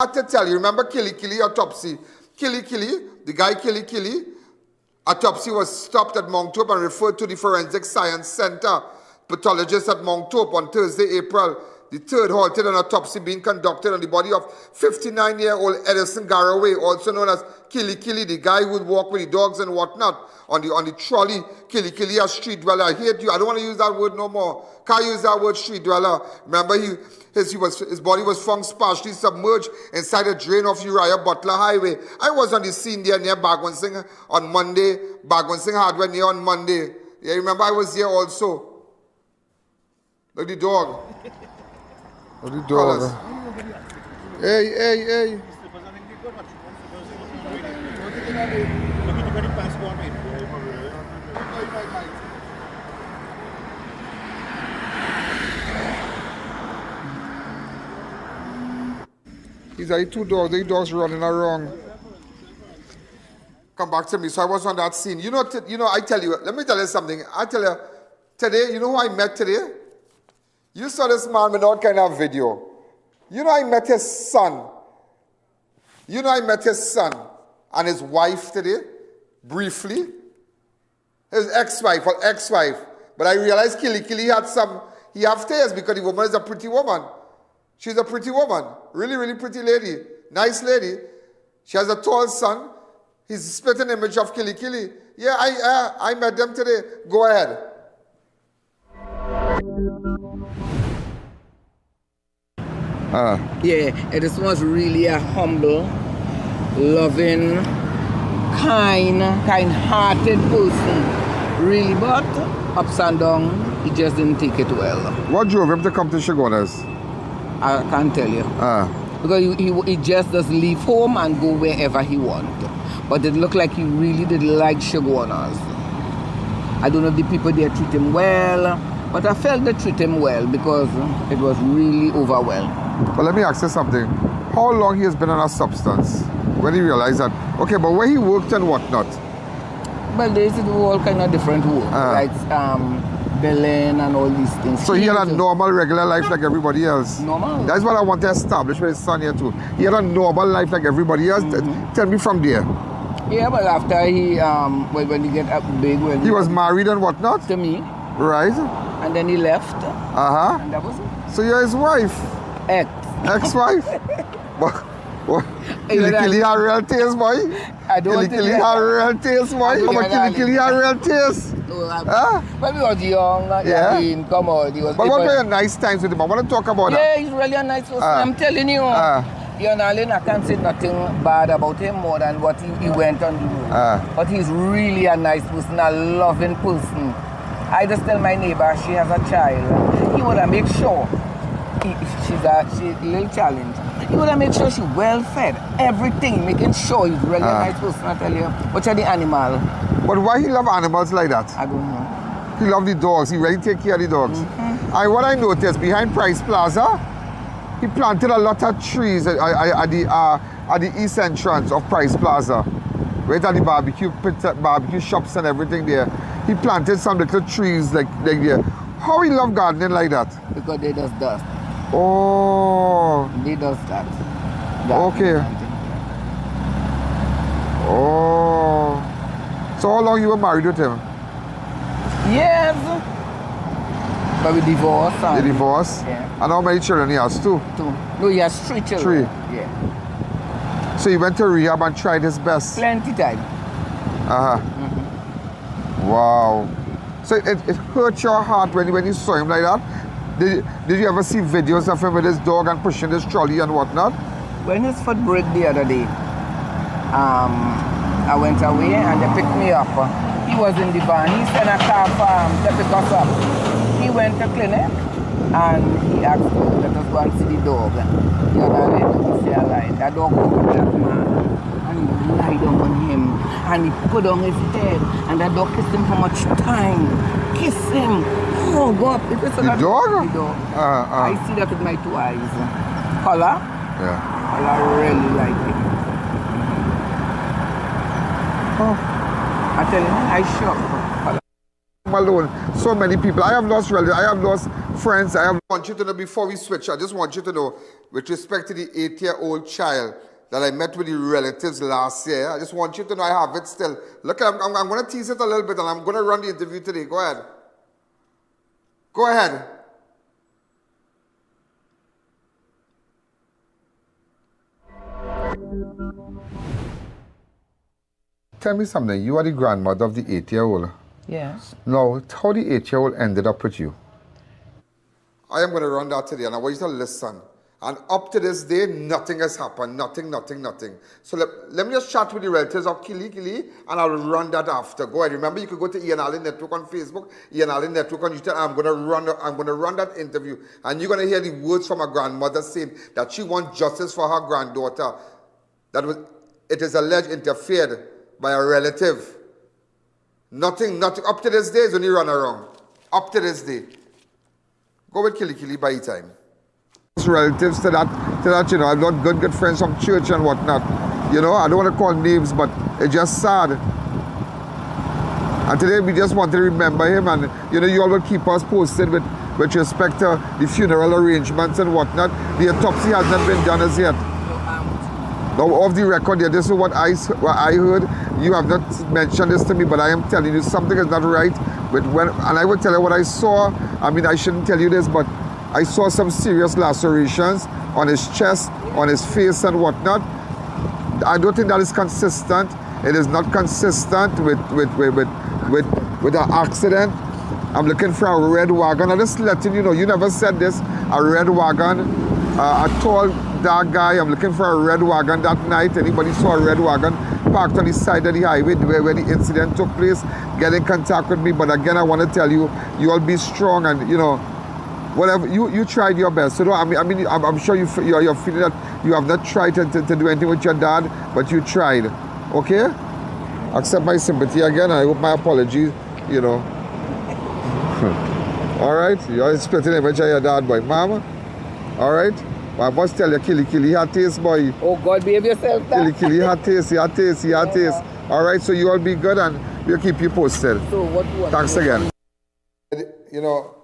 I have to tell you, remember Killy Killy autopsy? Killy Killy, the guy Killy Killy, autopsy was stopped at Mount Hope and referred to the Forensic Science Center. Pathologist at Mount Hope on Thursday, April the 3rd, halted an autopsy being conducted on the body of 59-year-old Eddison Garraway, also known as Killy Killy, the guy who would walk with the dogs and whatnot on the trolley. Killy Killy, a street dweller. I hate you. I don't want to use that word no more. Can't use that word, street dweller. Remember, his body was found partially submerged inside a drain of Uriah Butler Highway. I was on the scene there near Bhagwansingh on Monday. Bhagwansingh Hardware near on Monday. Yeah, remember I was here also. Look the dog. Look the dog. Hey. These are the two dogs. The dogs running around. Come back to me. So I was on that scene. You know, I tell you, let me tell you something. I tell you, today, you know who I met today? You saw this man without kind of video. You know I met his son. You know I met his son and his wife today, briefly. His ex-wife or ex-wife. But I realized Killy Killy he had tears because the woman is a pretty woman. She's a pretty woman. Really, really pretty lady. Nice lady. She has a tall son. He's a spitting image of Killy Killy. Yeah, I met them today. Go ahead. Yeah, Edison was really a humble, loving, kind-hearted person. Really, but ups and downs, he just didn't take it well. What drove him to come to Chaguanas? I can't tell you. Because he just does leave home and go wherever he wants. But it looked like he really didn't like Chaguanas. I don't know if the people there treat him well, but I felt they treat him well because it was really overwhelmed. But let me ask you something. How long he has been on a substance? When he realized that, okay, but where he worked and whatnot? Well, they used to do all kind of different work, like billing and all these things. So he had a normal, regular life like everybody else? Normal. That's what I want to establish with his son here too. He had a normal life like everybody else. Tell me from there. Yeah, but after he, when he get up big, he was married and whatnot? To me. Right. And then he left. And that was it. So you're his wife? Ex-wife? What? Killy Killy had real taste, boy. I don't Killy Killy had real taste, boy. Killy Killy had real taste. When he was young, he didn't come out. He was but what were your nice times with him? I want to talk about that. Yeah, he's really a nice person. I'm telling you. You know, Alleyne, I can't say nothing bad about him more than what he went on to do. But he's really a nice person, a loving person. I just tell my neighbor she has a child. He would make sure she's a little challenge. He would make sure she's well fed, everything, making sure he's really a nice person. I tell you, what are the animal? But why he love animals like that? I don't know. He love the dogs. He really take care of the dogs. And what I noticed behind Price Plaza, he planted a lot of trees at the east entrance of Price Plaza, right at the barbecue shops and everything there. He planted some little trees like there. How he love gardening like that? Because they does dust. Oh. They does that. Okay. Oh. So how long you were married with him? Yes. But we divorced. They divorced? Yeah. And how many children he has? Two? No, he has 3 children. 3? Yeah. So he went to rehab and tried his best? Plenty time. Wow. So it hurt your heart when you saw him like that? Did you ever see videos of him with his dog and pushing his trolley and whatnot? When his foot broke the other day, I went away and they picked me up. He was in the van. He sent a car to pick us up. He went to clinic and he asked let us go and see the dog. The other day, we see Alleyne. That dog was a black man. And he lied down on him and he put on his head and that dog kissed him for much time. Kiss him. Oh God. The dog? The dog. I see that with my 2 eyes. Color? Yeah. I really like it. I tell you, I shocked. alone. So many people. I have lost relatives. I have lost friends. I want you to know before we switch, I just want you to know, with respect to the 8-year-old child that I met with the relatives last year, I just want you to know I have it still. Look, I'm going to tease it a little bit and I'm going to run the interview today. Go ahead. Go ahead. Tell me something. You are the grandmother of the 8-year-old. Yes. Now, how the 8-year-old ended up with you? I am going to run that today, and I want you to listen. And up to this day, nothing has happened. Nothing. So let me just chat with the relatives of Killy Killy, and I'll run that after. Go ahead. Remember, you could go to I.A.N Network on Facebook, I.A.N Network on YouTube. I'm going to run that interview, and you're going to hear the words from her grandmother saying that she wants justice for her granddaughter. It is alleged interfered by a relative. Nothing. Up to this day is only run around. Up to this day. Go with Killy Killy by time. Relatives to that, you know, I've got good friends from church and whatnot. You know, I don't want to call names, but it's just sad. And today we just want to remember him, and you know, you all will keep us posted with respect to the funeral arrangements and whatnot. The autopsy has not been done as yet. Now, off the record here, this is what I heard. You have not mentioned this to me, but I am telling you something is not right. And I will tell you what I saw. I mean, I shouldn't tell you this, but I saw some serious lacerations on his chest, on his face and whatnot. I don't think that is consistent. It is not consistent with an accident. I'm looking for a red wagon. I'm just letting you know, you never said this, a red wagon, a tall, dark guy. I'm looking for a red wagon that night. Anybody saw a red wagon parked on the side of the highway where the incident took place? Get in contact with me. But again, I want to tell you, you all be strong, and you know, whatever, you tried your best. So I'm sure you're feeling that you have not tried to do anything with your dad, but you tried. Okay? Accept my sympathy again. I hope my apologies, you know. All right? You're splitting the image of your dad, boy. Mama? All right? But I must tell you, Killy Killy, he had taste, boy. Oh, God, behave yourself. Killy Killy, he had taste. All right? So you all be good, and we'll keep you posted. So what do you want? Thanks again. You know,